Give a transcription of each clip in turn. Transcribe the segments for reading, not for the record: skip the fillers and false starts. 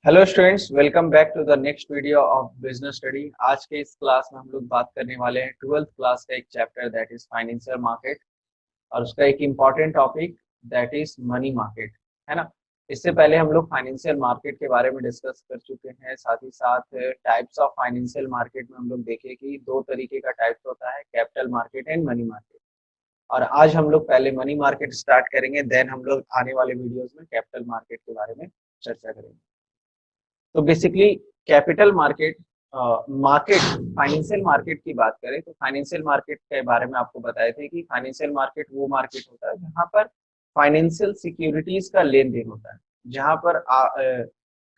Hello students, welcome back to the next video of business study. आज के इस class में हम लोग बात करने वाले हैं 12th क्लास का एक chapter that is financial market और उसका एक important topic that is money market, है ना। इससे पहले हम लोग फाइनेंशियल मार्केट के बारे में डिस्कस कर चुके हैं। साथ ही साथ टाइप्स ऑफ फाइनेंशियल मार्केट में हम लोग देखे कि दो तरीके का टाइप्स होता है, capital market and money market. और आज हम लोग पहले मनी मार्केट स्टार्ट करेंगे, देन हम लोग आने वाले वीडियोज में कैपिटल मार्केट के बारे में चर्चा करेंगे। तो basically capital market market financial market की बात करें तो फाइनेंशियल मार्केट के बारे में आपको बताए थे कि फाइनेंशियल मार्केट वो मार्केट होता है जहां पर फाइनेंशियल सिक्योरिटीज का लेन देन होता है, जहां पर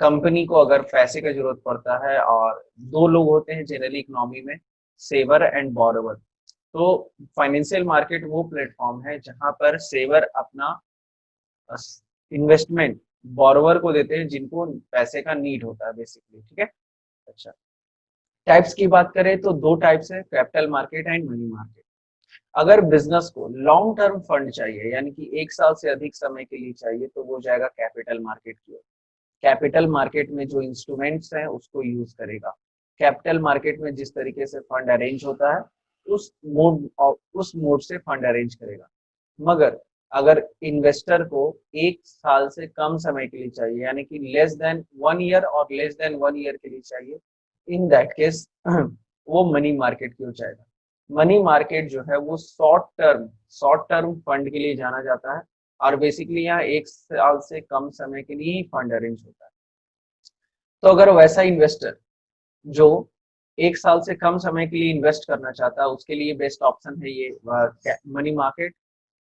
कंपनी को अगर पैसे का जरूरत पड़ता है और दो लोग होते हैं जनरली इकोनॉमी में, सेवर एंड बोरोवर। तो फाइनेंशियल मार्केट वो प्लेटफॉर्म है जहां पर सेवर अपना इन्वेस्टमेंट बोरोवर को देते हैं जिनको पैसे का नीड होता है बेसिकली। ठीक है। अच्छा, टाइप्स की बात करें तो दो टाइप्स है, capital market and money market. अगर बिजनेस को लॉन्ग टर्म फंड चाहिए यानी कि 1 साल से अधिक समय के लिए चाहिए तो वो जाएगा कैपिटल मार्केट की ओर। कैपिटल मार्केट में जो इंस्ट्रूमेंट्स हैं उसको यूज करेगा। कैपिटल मार्केट में जिस तरीके से फंड अरेंज होता है उस मोड से फंड अरेंज करेगा। मगर अगर इन्वेस्टर को 1 साल से कम समय के लिए चाहिए यानी कि लेस देन 1 ईयर और लेस देन 1 ईयर के लिए चाहिए, इन दैट केस वो मनी मार्केट की ओर जाएगा। मनी मार्केट जो है वो शॉर्ट टर्म फंड के लिए जाना जाता है और बेसिकली यहाँ 1 साल से कम समय के लिए ही फंड अरेंज होता है। तो अगर वैसा इन्वेस्टर जो 1 साल से कम समय के लिए इन्वेस्ट करना चाहता है उसके लिए बेस्ट ऑप्शन है ये मनी मार्केट।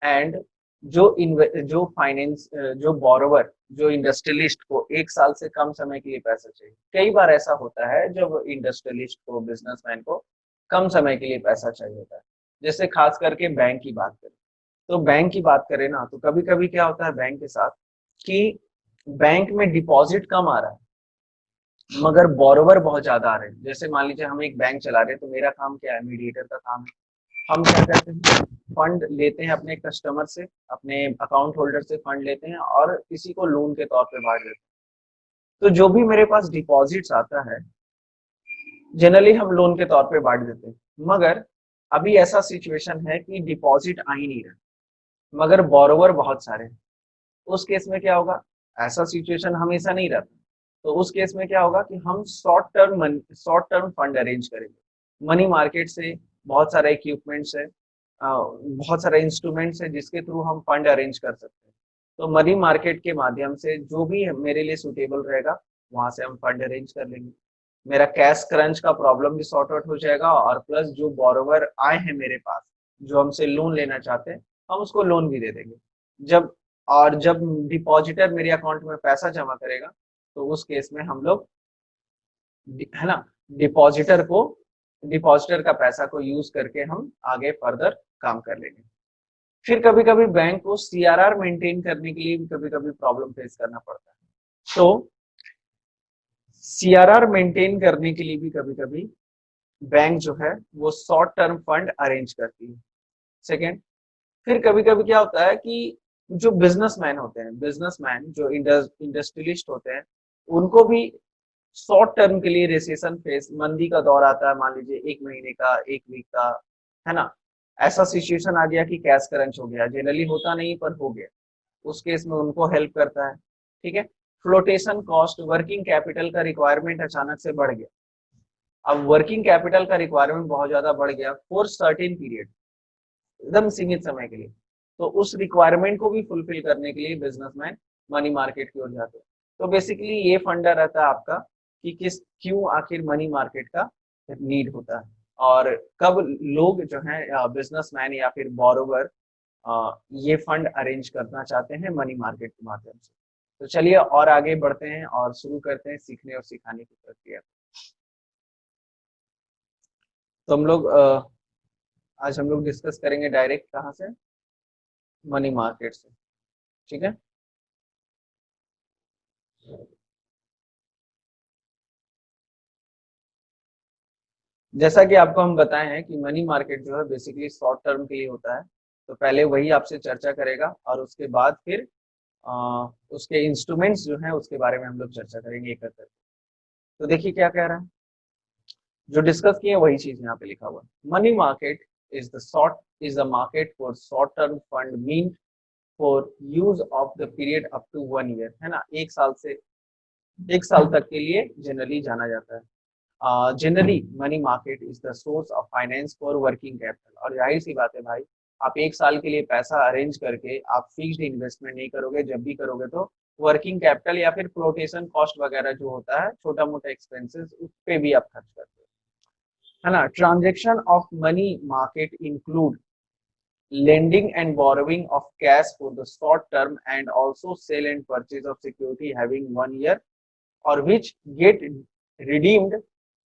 एंड जो फाइनेंस जो बोरोवर जो इंडस्ट्रियलिस्ट को 1 साल से कम समय के लिए पैसा चाहिए, कई बार ऐसा होता है जब इंडस्ट्रियलिस्ट को बिजनेसमैन को कम समय के लिए पैसा चाहिए होता है। जैसे खास करके बैंक की बात करें तो बैंक की बात करें ना तो कभी कभी क्या होता है बैंक के साथ कि बैंक में डिपॉजिट कम आ रहा है मगर बोरोवर बहुत ज्यादा आ रहे हैं। जैसे मान लीजिए हम एक बैंक चला रहे हैं तो मेरा काम क्या है, मीडिएटर का काम है। हम क्या करते हैं, फंड लेते हैं अपने कस्टमर से, अपने अकाउंट होल्डर से फंड लेते हैं और किसी को लोन के तौर पे बांट देते हैं। तो जो भी मेरे पास डिपॉजिट्स आता है जनरली हम लोन के तौर पे बांट देते हैं। मगर अभी ऐसा सिचुएशन है कि डिपॉजिट आ ही नहीं रहा मगर बोरोवर बहुत सारे हैं। उस केस में क्या होगा, ऐसा सिचुएशन हमेशा नहीं रहता। तो उस केस में क्या होगा कि हम शॉर्ट टर्म फंड अरेंज करेंगे मनी मार्केट से। बहुत सारे इक्विपमेंट्स है, बहुत सारे इंस्ट्रूमेंट्स है जिसके थ्रू हम फंड अरेंज कर सकते हैं। तो मनी मार्केट के माध्यम से जो भी मेरे लिए सुटेबल रहेगा वहां से हम फंड अरेंज कर लेंगे। मेरा कैश क्रंच का प्रॉब्लम भी सॉर्ट आउट हो जाएगा और प्लस जो बोरोवर आए हैं मेरे पास जो हमसे लोन लेना चाहते हैं हम उसको लोन भी दे देंगे। जब जब डिपॉजिटर मेरे अकाउंट में पैसा जमा करेगा तो उस केस में हम लोग, है ना, डिपॉजिटर को डिपॉजिटर का पैसा को यूज करके हम आगे फर्दर काम कर लेंगे। फिर कभी कभी बैंक को सीआरआर मेंटेन करने के लिए भी कभी कभी प्रॉब्लम फेस करना पड़ता है। तो सीआरआर मेंटेन करने के लिए भी कभी कभी बैंक जो है वो शॉर्ट टर्म फंड अरेंज करती है। सेकेंड, फिर कभी कभी क्या होता है कि जो बिजनेसमैन जो इंडस्ट्रियलिस्ट होते हैं उनको भी शॉर्ट टर्म के लिए रिसेशन फेस, मंदी का दौर आता है, मान लीजिए 1 महीने का, 1 वीक का, है ना। ऐसा सिचुएशन आ गया कि कैश क्रंच हो गया, जनरली होता नहीं पर हो गया। उस केस में उनको हेल्प करता है। ठीक है। फ्लोटेशन कॉस्ट, वर्किंग कैपिटल का रिक्वायरमेंट अचानक से बढ़ गया। अब वर्किंग कैपिटल का रिक्वायरमेंट बहुत ज्यादा बढ़ गया फॉर सर्टेन पीरियड, एकदम सीमित समय के लिए। तो उस रिक्वायरमेंट को भी फुलफिल करने के लिए बिजनेसमैन मनी मार्केट की ओर जाते हैं। तो बेसिकली ये फंडा रहता है आपका कि क्यों आखिर मनी मार्केट का नीड होता है और कब लोग जो है बिजनेसमैन या फिर बोरोवर ये फंड अरेंज करना चाहते हैं मनी मार्केट के माध्यम से। तो चलिए और आगे बढ़ते हैं और शुरू करते हैं सीखने और सिखाने की प्रक्रिया। तो आज हम लोग डिस्कस करेंगे डायरेक्ट कहाँ से, मनी मार्केट से। ठीक है। जैसा कि आपको हम बताए हैं कि मनी मार्केट जो है बेसिकली शॉर्ट टर्म के लिए होता है। तो पहले वही आपसे चर्चा करेगा और उसके बाद फिर उसके इंस्ट्रूमेंट्स जो हैं उसके बारे में हम लोग चर्चा करेंगे एक एक करके। तो देखिए क्या कह रहा है, जो डिस्कस किए वही चीज यहाँ पे लिखा हुआ है। Money market is the market for short term fund mean for use of the period up to 1 year, है ना, एक साल तक के लिए जनरली जाना जाता है। Generally money market is the source of finance for working capital. और जाहिर सी बात है भाई, आप एक साल के लिए पैसा अरेंज करके आप फिक्स्ड इन्वेस्टमेंट नहीं करोगे, जब भी करोगे तो वर्किंग कैपिटल या फिर फ्लोटेशन कॉस्ट वगैरह जो होता है, छोटा मोटा एक्सपेंसेस, उस पे भी आप खर्च करते हो, है ना। Transaction of money market include lending and borrowing of cash for the short term and also sale and purchase of security having 1 year or which get redeemed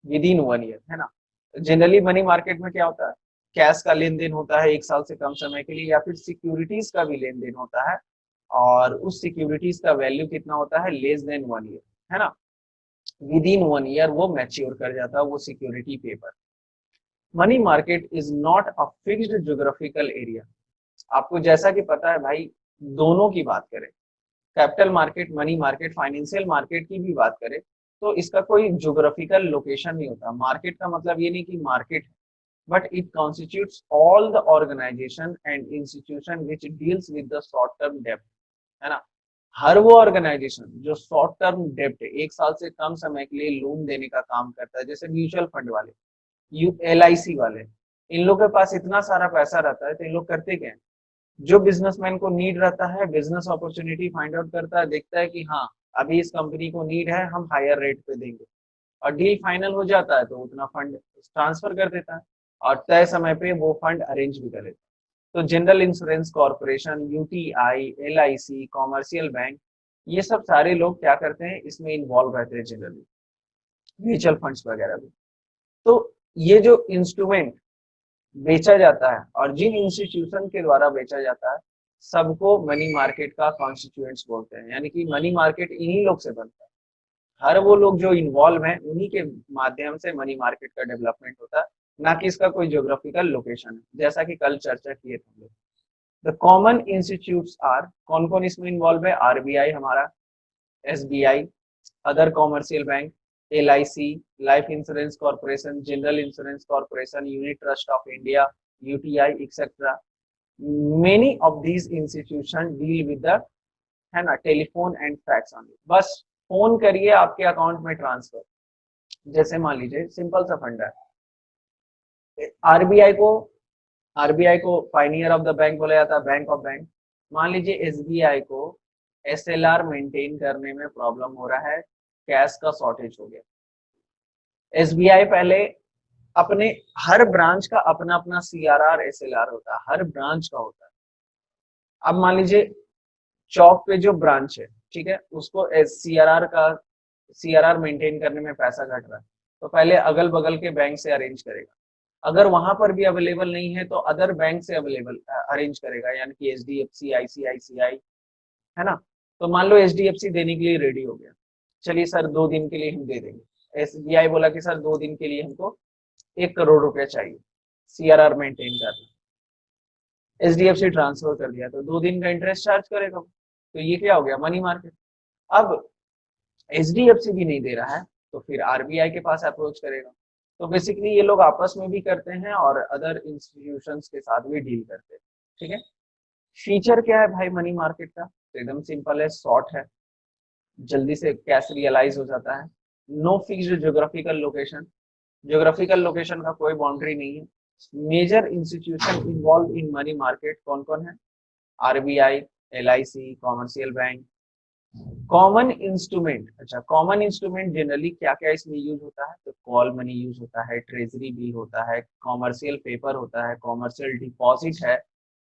within 1 year, है ना। जनरली मनी मार्केट में क्या होता है, cash का लेन then होता है एक साल से कम समय के लिए, या फिर सिक्योरिटीज का भी लेन देन होता है, और उस सिक्योरिटीज का वैल्यू कितना होता है, लेस देन 1 ईयर, है ना। विद इन 1 ईयर वो मैच्योर कर जाता है वो security paper. Money market is not a fixed geographical area. आपको जैसा कि पता है भाई, दोनों की बात करें, capital market, money market, financial market की भी बात करें, तो इसका कोई ज्योग्राफिकल लोकेशन नहीं होता। मार्केट का मतलब ये नहीं कि मार्केट है, but it constitutes all the organisation and institution which deals with the short term डेब्ट, है ना। हर वो ऑर्गेनाइजेशन जो शॉर्ट टर्म डेब्ट, एक साल से कम समय के लिए लोन देने का काम करता है, जैसे म्यूचुअल फंड वाले, LIC वाले, इन लोग के पास इतना सारा पैसा रहता है, तो इन लोग करते क्या है, जो बिजनेसमैन को नीड रहता है, बिजनेस अपॉर्चुनिटी फाइंड आउट करता है, देखता है कि हाँ अभी इस कंपनी को नीड है, हम हायर रेट पे देंगे, और डील फाइनल हो जाता है तो उतना फंड ट्रांसफर कर देता है, और तय समय पे वो फंड अरेंज भी कर लेता है। तो general insurance corporation, UTI, LIC, commercial bank, ये सब सारे लोग क्या करते हैं, इसमें इन्वॉल्व रहते हैं जनरली, म्यूचुअल फंड्स वगैरह भी। तो ये जो इंस्ट्रूमेंट बेचा जाता है और जिन इंस्टीट्यूशन के द्वारा बेचा जाता है, सबको मनी मार्केट का कॉन्स्टिट्यूएंट्स बोलते हैं, यानी कि मनी मार्केट इन्हीं लोग से बनता है। हर वो लोग जो इन्वॉल्व हैं उन्हीं के माध्यम से मनी मार्केट का डेवलपमेंट होता है, ना कि इसका कोई ज्योग्राफिकल लोकेशन है, जैसा कि कल चर्चा किए थे हम लोग। द कॉमन इंस्टीट्यूट्स आर, कौन कौन इसमें इन्वॉल्व है, RBI हमारा, SBI, other commercial bank, LIC, life insurance corporation, general insurance corporation, unit trust of India, UTI, etcetera. Many of these institution deal with the, है ना, टेलीफोन एंड फैक्स ऑनली। बस phone करिए आपके account में transfer. जैसे मान लीजिए simple सा फंडा है, आरबीआई को पाइनियर ऑफ द बैंक बोला जाता है, बैंक ऑफ बैंक। मान लीजिए SBI को SLR मेंटेन करने में प्रॉब्लम हो रहा है, कैश का शॉर्टेज हो गया। SBI पहले अपने हर ब्रांच का अपना अपना CRR SLR होता है, हर ब्रांच का होता है। अब मान लीजिए चौक पे जो ब्रांच है, ठीक है, उसको CRR मेंटेन करने में पैसा घट रहा है, तो पहले अगल बगल के बैंक से अरेंज करेगा। अगर वहां पर भी अवेलेबल नहीं है तो अदर बैंक से अवेलेबल अरेंज करेगा, यानी कि HDFC, ICICI, है ना। तो मान लो HDFC देने के लिए रेडी हो गया, चलिए सर 2 दिन के लिए हम दे देंगे। SBI बोला कि सर 2 दिन के लिए हमको 1 करोड़ रुपया चाहिए CRR मेंटेन करना। HDFC ट्रांसफर कर दिया तो 2 दिन का इंटरेस्ट चार्ज करेगा, तो ये क्या हो गया, मनी मार्केट। अब HDFC भी नहीं दे रहा है तो फिर RBI के पास अप्रोच करेगा। तो बेसिकली ये लोग आपस में भी करते हैं और अदर इंस्टीट्यूशंस के साथ भी डील करते हैं, ठीक है। फीचर क्या है भाई मनी मार्केट का, तो एकदम सिंपल है, शॉर्ट है, जल्दी से कैश रियलाइज हो जाता है, no fixed geographical location, geographical location का कोई बाउंड्री नहीं है। Major institution involve in money market कौन कौन है, RBI, LIC, commercial bank. Common instrument, अच्छा कॉमन इंस्ट्रूमेंट जनरली क्या क्या इसमें यूज होता है, तो कॉल मनी यूज होता है, ट्रेजरी बिल होता है, कॉमर्शियल पेपर होता है, कॉमर्शियल डिपॉजिट है,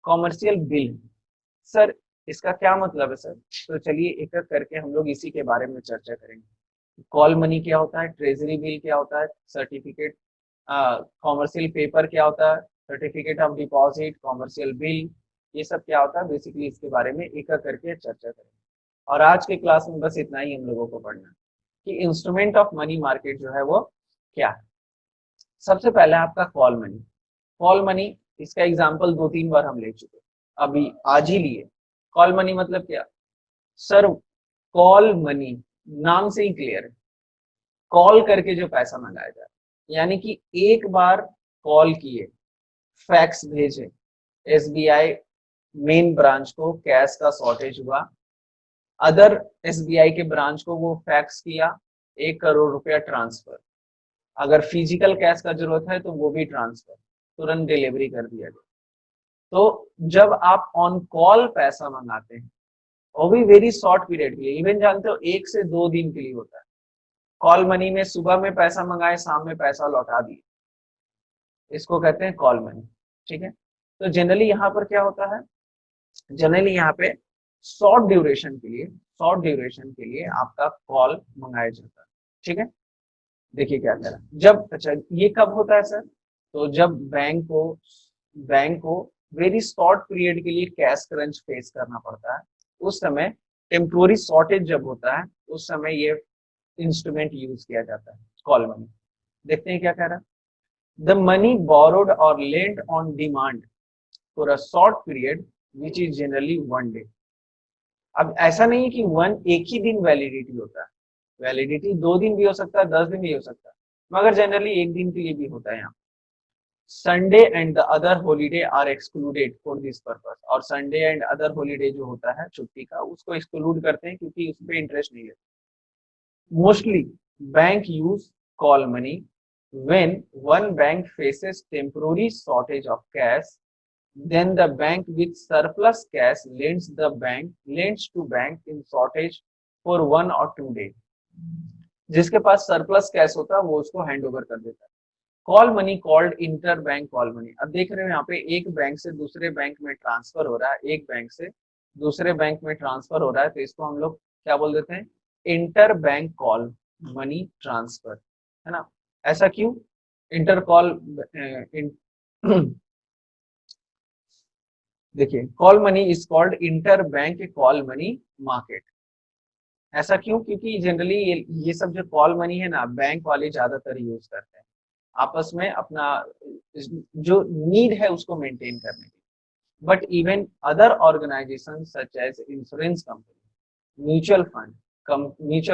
कॉमर्शियल बिल। सर इसका क्या मतलब है सर, तो चलिए एक एक करके हम लोग इसी के बारे में चर्चा करेंगे। कॉल मनी क्या होता है, ट्रेजरी बिल क्या होता है, सर्टिफिकेट, कॉमर्शियल पेपर क्या होता है, certificate of deposit, commercial bill, ये सब क्या होता है, बेसिकली इसके बारे में एक एक करके चर्चा करेंगे। और आज के क्लास में बस इतना ही हम लोगों को पढ़ना है कि इंस्ट्रूमेंट ऑफ मनी मार्केट जो है वो क्या है। सबसे पहले आपका कॉल मनी। कॉल मनी, इसका एग्जांपल 2-3 बार हम ले चुके, अभी आज ही लिए। कॉल मनी मतलब क्या, सर कॉल मनी नाम से ही क्लियर है, कॉल करके जो पैसा मंगाया जाए, यानी कि एक बार कॉल किए, फैक्स भेजे, एसबीआई मेन ब्रांच को कैश का शॉर्टेज हुआ, अदर एसबीआई के ब्रांच को वो फैक्स किया, 1 करोड़ रुपया ट्रांसफर, अगर फिजिकल कैश का जरूरत है तो वो भी ट्रांसफर, तुरंत डिलीवरी कर दिया गया। तो जब आप ऑन कॉल पैसा मंगाते हैं, वो भी वेरी शॉर्ट पीरियड के लिए, इवन जानते हो 1 से 2 दिन के लिए होता है। कॉल मनी में सुबह में पैसा मंगाए, शाम में पैसा लौटा दिए, इसको कहते हैं कॉल मनी। ठीक है, तो जनरली यहाँ पर क्या होता है, जनरली यहाँ पे शॉर्ट ड्यूरेशन के लिए आपका कॉल मंगाया जाता है। ठीक है, देखिए क्या कह रहा है, जब, अच्छा ये कब होता है सर, तो जब बैंक को वेरी शॉर्ट पीरियड के लिए कैश क्रंच फेस करना पड़ता है, उस समय टेम्पोररी शॉर्टेज जब होता है, उस समय ये इंस्ट्रूमेंट यूज किया जाता है, कॉल मनी। देखते हैं क्या कह रहा है, द मनी बोरोड और lend on demand for a short period which is generally 1 day. अब ऐसा नहीं है कि एक ही दिन वैलिडिटी होता है, वैलिडिटी 2 दिन भी हो सकता है, 10 दिन भी हो सकता है, मगर जनरली एक दिन के लिए भी होता है। यहाँ Sunday and the other holiday are excluded for this purpose, और संडे एंड अदर हॉलीडे जो होता है छुट्टी का, उसको एक्सक्लूड करते हैं क्योंकि उस पर इंटरेस्ट नहीं लेते। Mostly bank use call money when one bank faces temporary shortage of cash, then the bank with surplus cash lends to bank in shortage for 1 or 2 days। जिसके पास सरप्लस कैश होता है वो उसको हैंड ओवर कर देता है। Call money called inter bank call money. अब देख रहे हो यहाँ पे एक बैंक से दूसरे बैंक में ट्रांसफर हो रहा है, एक बैंक से दूसरे बैंक में ट्रांसफर हो रहा है, तो इसको हम लोग क्या बोल देते हैं, inter bank call money transfer, है ना। ऐसा क्यों, इंटर कॉल देखिए, call money is called inter bank call money market. ऐसा क्यों, क्योंकि जनरली ये सब जो कॉल मनी है ना, बैंक वाले ज्यादातर यूज करते हैं आपस में अपना जो नीड है उसको मेंटेन करने के लिए। But even other organisation such as insurance company, mutual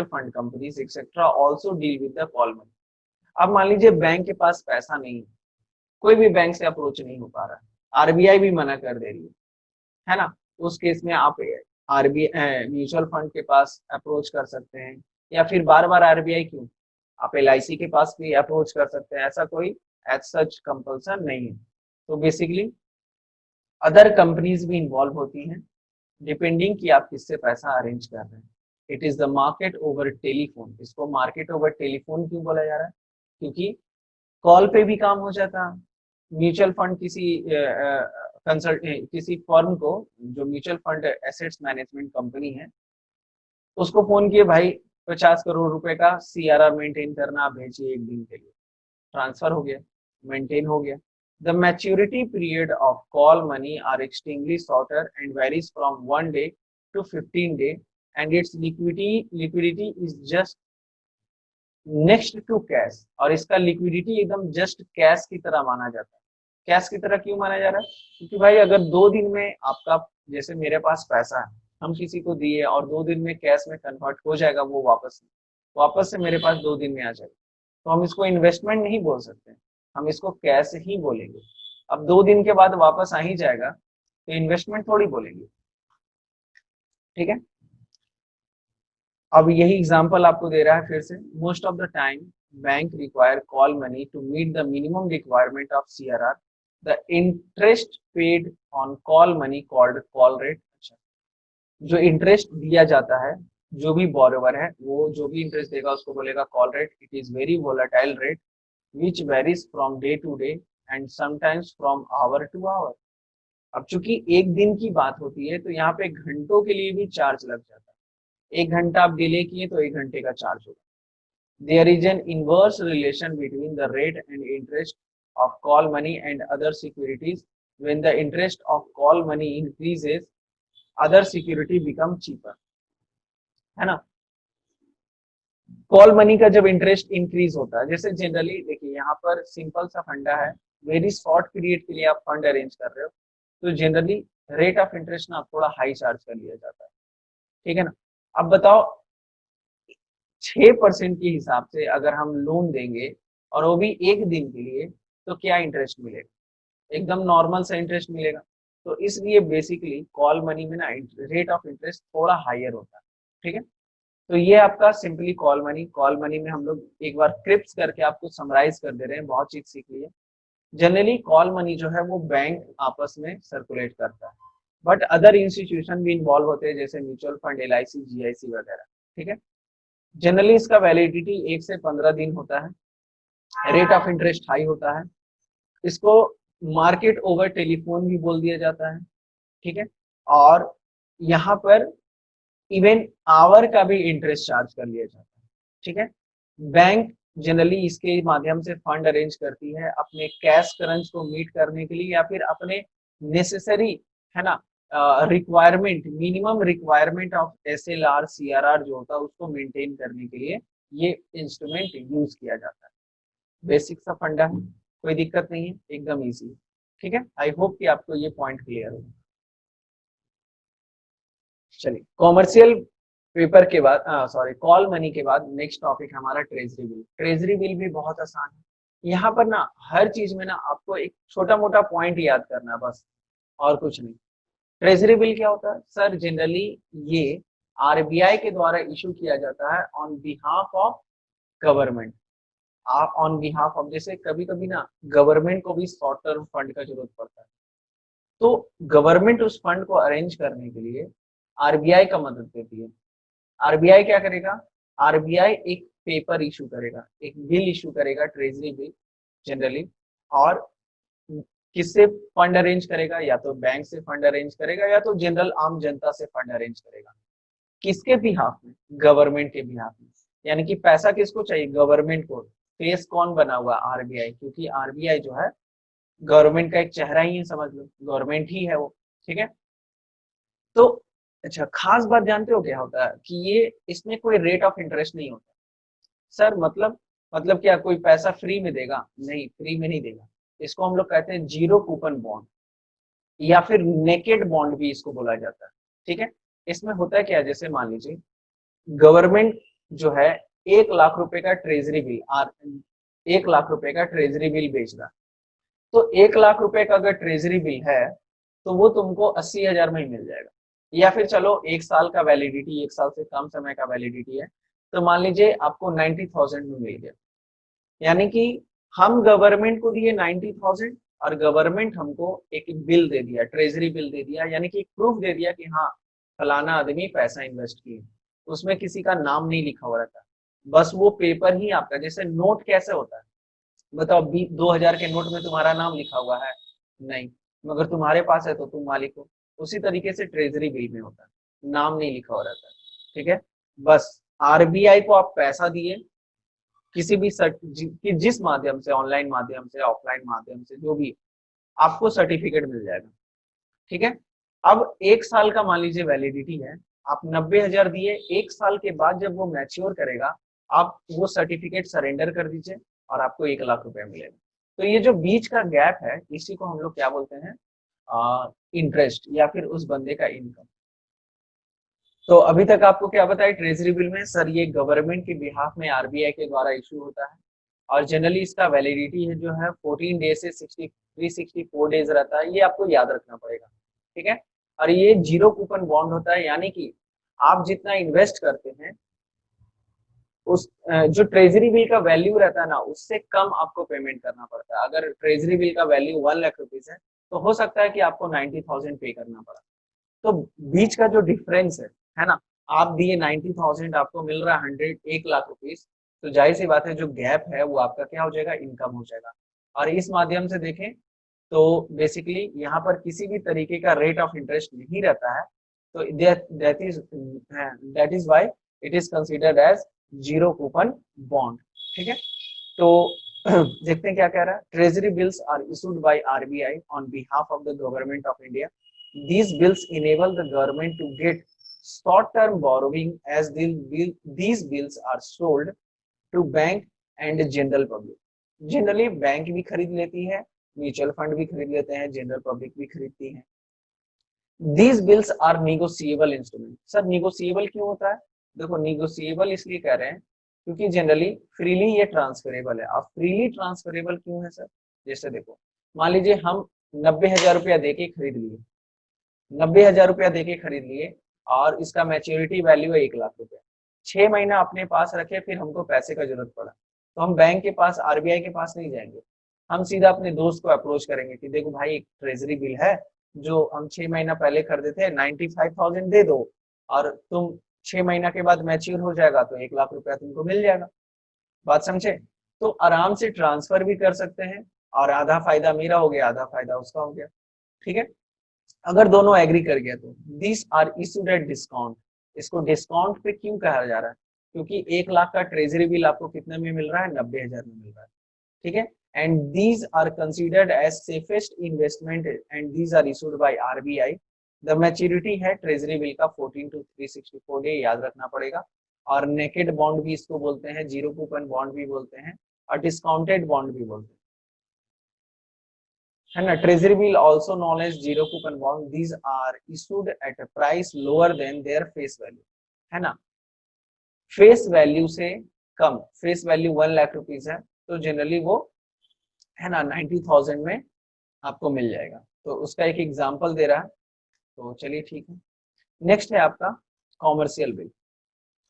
fund companies etcetera also deal with the call money. अब मान लीजिए बैंक के पास पैसा नहीं है, कोई भी बैंक से अप्रोच नहीं हो पा रहा है, आरबीआई भी मना कर दे रही है ना, उस केस में आप आरबीआई म्यूचुअल फंड के पास अप्रोच कर सकते हैं, या फिर बार बार आरबीआई क्यों, आप एलआईसी के पास भी अप्रोच कर सकते हैं, ऐसा कोई एज सच कंपल्सन नहीं है। तो बेसिकली अदर कंपनीज भी इन्वॉल्व होती हैं, डिपेंडिंग कि आप किससे पैसा अरेंज कर रहे हैं। It is the market over telephone. इसको मार्केट ओवर टेलीफोन क्यों बोला जा रहा है, क्योंकि कॉल पे भी काम हो जाता है। म्यूचुअल फंड किसी फर्म को, जो mutual fund assets management company है, उसको फोन किए, भाई 50 करोड़ रुपए का सीआरआर मेंटेन करना, आप भेजिए एक दिन के लिए, ट्रांसफर हो गया, मेंटेन हो गया। The maturity period of call money are extremely shorter and varies from 1 day to 15 day, and its liquidity is just next to cash, और इसका लिक्विडिटी एकदम जस्ट कैश की तरह माना जाता है। कैश की तरह क्यों माना जा रहा है, क्योंकि भाई अगर 2 दिन में आपका, जैसे मेरे पास पैसा है, हम किसी को दिए और 2 दिन में कैश में कन्वर्ट हो जाएगा, वो वापस से मेरे पास 2 दिन में आ जाएगा, तो हम इसको इन्वेस्टमेंट नहीं बोल सकते, हम इसको कैश ही बोलेंगे। अब 2 दिन के बाद वापस आ ही जाएगा तो इन्वेस्टमेंट थोड़ी बोलेंगे। ठीक है, अब यही एग्जांपल आपको दे रहा है फिर से। Most of the time bank require call money to meet the minimum requirement of CRR. The interest paid on call money called call rate. अच्छा, जो इंटरेस्ट दिया जाता है, जो भी बोरोवर है वो जो भी इंटरेस्ट देगा उसको बोलेगा call rate. It is very volatile rate which varies from day to day and sometimes from hour to hour. अब चूंकि एक दिन की बात होती है तो यहाँ पे घंटों के लिए भी चार्ज लग जाता है, 1 घंटा आप डिले किए तो 1 घंटे का चार्ज होगा। There is an inverse relation between the rate and interest of call money and other securities. When the interest of call money increases, other security become cheaper, है ना। कॉल मनी का जब interest increase होता है, जैसे generally देखिए यहाँ पर सिंपल सा फंडा है, वेरी शॉर्ट पीरियड के लिए आप फंड अरेंज कर रहे हो, तो जनरली रेट ऑफ इंटरेस्ट ना थोड़ा हाई चार्ज कर लिया जाता है। ठीक है ना। अब बताओ 6% के हिसाब से अगर हम लोन देंगे और वो भी एक दिन के लिए, तो क्या इंटरेस्ट मिलेगा? एकदम नॉर्मल सा इंटरेस्ट मिलेगा। तो इसलिए बेसिकली कॉल मनी में ना रेट ऑफ इंटरेस्ट थोड़ा हायर होता है। ठीक है, तो ये आपका सिंपली कॉल मनी में हम लोग एक बार क्रिप्स करके आपको समराइज कर दे रहे हैं, बहुत चीज सीख लिए। जनरली कॉल मनी जो है वो बैंक आपस में सर्कुलेट करता है, बट अदर इंस्टीट्यूशन भी इन्वॉल्व होते हैं जैसे म्यूचुअल फंड, LIC, GIC वगैरह। ठीक है, जनरली इसका वैलिडिटी 1 से 15 दिन होता है। रेट ऑफ इंटरेस्ट हाई होता है। इसको मार्केट ओवर टेलीफोन भी बोल दिया जाता है। ठीक है, और यहाँ पर इवन आवर का भी इंटरेस्ट चार्ज कर लिया जाता है। ठीक है, बैंक जनरली इसके माध्यम से फंड अरेंज करती है अपने कैश करंज को मीट करने के लिए, या फिर अपने नेसेसरी, है ना, requirement, minimum requirement of SLR CRR जो होता है उसको मेंटेन करने के लिए ये इंस्ट्रूमेंट यूज किया जाता है। बेसिक सा फंडा है, कोई दिक्कत नहीं है, एकदम इजी। ठीक है, आई होप कि आपको ये पॉइंट क्लियर हो। चलिए, कॉमर्शियल पेपर के बाद, सॉरी, कॉल मनी के बाद नेक्स्ट टॉपिक हमारा ट्रेजरी बिल। ट्रेजरी बिल भी बहुत आसान है। यहाँ पर ना हर चीज में ना आपको एक छोटा मोटा पॉइंट याद करना है बस, और कुछ नहीं। ट्रेजरी बिल क्या होता है सर? जनरली ये RBI के द्वारा इशू किया जाता है ऑन बिहाफ ऑफ गवर्नमेंट। आप ऑन बिहाफ ऑफ, जैसे कभी कभी ना गवर्नमेंट को भी शॉर्ट टर्म फंड का जरूरत पड़ता है, तो गवर्नमेंट उस फंड को अरेंज करने के लिए RBI का मदद देती है। RBI क्या करेगा? RBI एक पेपर इशू करेगा, एक बिल इशू करेगा, ट्रेजरी बिल जनरली। और किससे फंड अरेंज करेगा? या तो बैंक से फंड अरेंज करेगा, या तो जनरल आम जनता से फंड अरेंज करेगा। किसके बिहाफ में? गवर्नमेंट के बिहाफ में। यानी कि पैसा किसको चाहिए? गवर्नमेंट को। फेस कौन बना हुआ? RBI, क्योंकि RBI जो है गवर्नमेंट का एक चेहरा ही है, समझ लो, गवर्नमेंट ही है वो। ठीक है, तो अच्छा, खास बात जानते हो क्या होता है कि ये इसमें कोई रेट ऑफ इंटरेस्ट नहीं होता। सर मतलब क्या कोई पैसा फ्री में देगा? नहीं, फ्री में नहीं देगा। इसको हम लोग कहते हैं जीरो कूपन बॉन्ड, या फिर नेकेड बॉन्ड भी इसको बोला जाता है। ठीक है, इसमें होता है क्या, जैसे मान लीजिए गवर्नमेंट जो है 1 लाख रुपए का ट्रेजरी बिल, 1 लाख रुपए का ट्रेजरी बिल बेच रहा है। तो 1 लाख रुपए का अगर ट्रेजरी बिल है तो वो तुमको 80,000 में ही मिल जाएगा। या फिर चलो 1 साल का वैलिडिटी, 1 साल से कम समय का वैलिडिटी है, तो मान लीजिए आपको 90,000 में मिल गया। यानी कि हम गवर्नमेंट को दिए 90,000 और गवर्नमेंट हमको एक बिल दे दिया, ट्रेजरी बिल दे दिया, यानी कि प्रूफ दे दिया कि हाँ फलाना आदमी पैसा इन्वेस्ट किए। उसमें किसी का नाम नहीं लिखा हुआ रहता, बस वो पेपर ही आपका। जैसे नोट कैसे होता है बताओ, 2000 के नोट में तुम्हारा नाम लिखा हुआ है? नहीं, मगर तुम्हारे पास है तो तुम मालिक हो। उसी तरीके से ट्रेजरी बिल में होता है, नाम नहीं लिखा हुआ रहता है। ठीक है, बस RBI को आप पैसा दिए, किसी भी जिस माध्यम से, ऑनलाइन माध्यम से, ऑफलाइन माध्यम से, जो भी, आपको सर्टिफिकेट मिल जाएगा। ठीक है, अब 1 साल का मान लीजिए वैलिडिटी है, आप 90,000 दिए, 1 साल के बाद जब वो मैच्योर करेगा, आप वो सर्टिफिकेट सरेंडर कर दीजिए और आपको 1 लाख रुपए मिलेगा। तो ये जो बीच का गैप है, इसी को हम लोग क्या बोलते हैं? इंटरेस्ट, या फिर उस बंदे का इनकम। तो अभी तक आपको क्या बताया ट्रेजरी बिल में? सर ये गवर्नमेंट के बिहाफ में RBI के द्वारा इशू होता है, और जनरली इसका वैलिडिटी है जो है 14 डेज से 364 डेज रहता है। ये आपको याद रखना पड़ेगा। ठीक है, और ये जीरो कूपन बॉन्ड होता है, यानी कि आप जितना इन्वेस्ट करते हैं उस जो ट्रेजरी बिल का वैल्यू रहता है ना, उससे कम आपको पेमेंट करना पड़ता है। अगर ट्रेजरी बिल का वैल्यू 1 लाख रुपीज है, तो हो सकता है कि आपको 90,000 पे करना पड़ा। तो बीच का जो डिफरेंस है ना, आप दिए 90,000, आपको मिल रहा है 1 लाख रुपीज, तो जाहिर सी बात है जो गैप है वो आपका क्या हो जाएगा? इनकम हो जाएगा। और इस माध्यम से देखें तो बेसिकली यहाँ पर किसी भी तरीके का रेट ऑफ इंटरेस्ट नहीं रहता है, तो that is why it is considered as zero coupon bond. ठीक है, तो देखते हैं क्या कह रहा है। Treasury bills are issued by RBI on behalf of the government of India. These bills enable the government to get short-term borrowing as these bills are sold to bank and general public. Generally bank भी खरीद लेती है, mutual fund भी खरीद लेते हैं, general public भी खरीदती है। These bills are negotiable instrument. Sir negotiable क्यों होता है? देखो निगोशिएबल इसलिए कह रहे हैं क्योंकि जनरली फ्रीली ये ट्रांसफरेबल है। अब फ्रीली ट्रांसफरेबल क्यों है सर? जैसे देखो मान लीजिए हम 90,000 रुपया देके खरीद लिए, 90,000 रुपया देके खरीद लिए और इसका मैच्योरिटी वैल्यू है 1 लाख रुपया। 6 महीना अपने पास रखे, फिर हमको पैसे का जरूरत पड़ा तो हम बैंक के पास, आरबीआई के पास नहीं जाएंगे, हम सीधा अपने दोस्त को अप्रोच करेंगे कि देखो भाई एक ट्रेजरी बिल है जो हम 6 महीना पहले खरीदे थे, 95,000 दे दो और तुम 6 महीना के बाद मैच्योर हो जाएगा तो 1 लाख रुपया तुमको मिल जाएगा। बात समझे? तो आराम से ट्रांसफर भी कर सकते हैं और आधा फायदा मेरा हो गया, आधा फायदा उसका हो गया। ठीक है, अगर दोनों एग्री कर गया तो this are issued at discount. इसको डिस्काउंट पे क्यों कहा जा रहा है? क्योंकि 1 लाख का ट्रेजरी बिल आपको कितने में मिल रहा है? 90,000 में मिल रहा है। ठीक है, and these are considered as safest investment and these are issued by RBI. The maturity है ट्रेजरी बिल का 14 to 364 डे, याद रखना पड़ेगा। और नेकेड बॉन्ड भी इसको बोलते हैं, जीरो कूपन बॉन्ड भी बोलते हैं और डिस्काउंटेड बॉन्ड भी बोलते हैं, है ना। Treasury bill also known as zero coupon bond, these are issued at a price lower than their face value, है ना। फेस वैल्यू से कम, फेस वैल्यू 1 लाख रुपीज है तो जनरली वो, है ना, 90,000 में आपको मिल जाएगा। तो उसका एक एग्जांपल दे रहा है, तो चलिए ठीक है। नेक्स्ट है आपका commercial bill.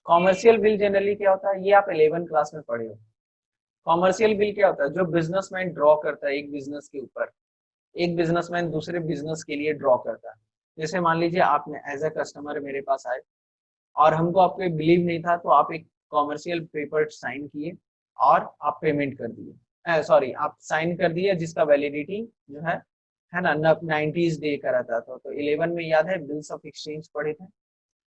Commercial bill generally क्या होता है, ये आप 11 क्लास में पढ़े हो। कॉमर्शियल बिल क्या होता है? जो बिजनेसमैन ड्रॉ करता है एक बिजनेस के ऊपर, एक बिजनेसमैन दूसरे बिजनेस के लिए ड्रॉ करता है। जैसे मान लीजिए आपने एज अ कस्टमर मेरे पास आए और हमको आपको बिलीव नहीं था तो आप एक कॉमर्शियल पेपर साइन किए और आप पेमेंट कर दिए, सॉरी आप साइन कर दिए जिसका वैलिडिटी जो है ना 90 डे का रहता था। तो 11 में याद है बिल्स ऑफ एक्सचेंज पढ़े थे, है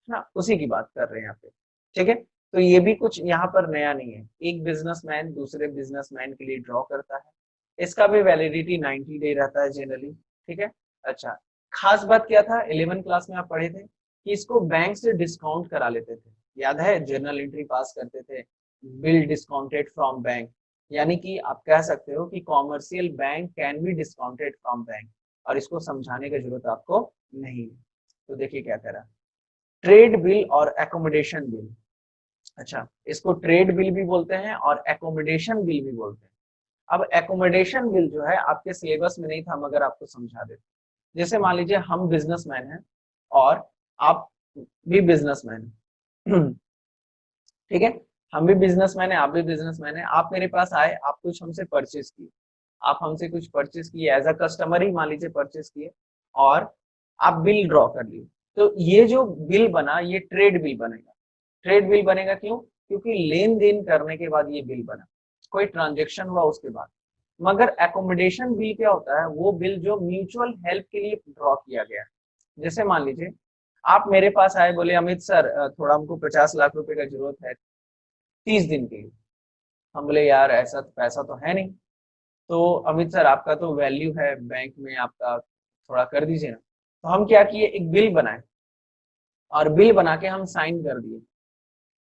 ना, उसी की बात कर रहे हैं यहाँ पे। ठीक है, तो ये भी कुछ यहाँ पर नया नहीं है, एक बिजनेसमैन दूसरे बिजनेसमैन के लिए ड्रॉ करता है, इसका भी वैलिडिटी 90 डे रहता है जनरली। ठीक है, अच्छा खास बात क्या था 11 क्लास में आप पढ़े थे कि इसको बैंक से डिस्काउंट करा लेते थे, याद है, जर्नल एंट्री पास करते थे, बिल डिस्काउंटेड फ्रॉम बैंक। यानी कि आप कह सकते हो कि commercial bank can be discounted from bank, और इसको समझाने की जरूरत आपको नहीं है। तो देखिए क्या कह रहा है, ट्रेड बिल और एकोमोडेशन बिल। अच्छा, इसको ट्रेड बिल भी बोलते हैं और एकोमोडेशन बिल भी बोलते हैं। अब एकोमोडेशन बिल जो है आपके सिलेबस में नहीं था, मगर आपको समझा देते। जैसे मान लीजिए हम बिजनेसमैन हैं और आप भी बिजनेसमैन हैं ठीक है, हम भी बिजनेसमैन है, आप भी बिजनेसमैन है, आप मेरे पास आए, आप कुछ हमसे परचेज किए, आप हमसे कुछ परचेज किए एज अ कस्टमर ही मान लीजिए परचेज किए और आप बिल ड्रॉ कर लिए। तो ये जो बिल बना ये ट्रेड बिल बनेगा। ट्रेड बिल बनेगा क्यों? क्योंकि लेन देन करने के बाद ये बिल बना, कोई ट्रांजेक्शन हुआ उसके बाद। मगर एकोमोडेशन बिल क्या होता है? वो बिल जो म्यूचुअल हेल्प के लिए ड्रॉ किया गया। जैसे मान लीजिए आप मेरे पास आए, बोले अमित सर थोड़ा हमको 50 लाख रुपए का जरूरत है 30 दिन के लिए। हम बोले यार ऐसा तो पैसा तो है नहीं, तो अमित सर आपका तो वैल्यू है बैंक में, आपका थोड़ा कर दीजिए ना। तो हम क्या किए, एक बिल बनाए और बिल बना के हम साइन कर दिए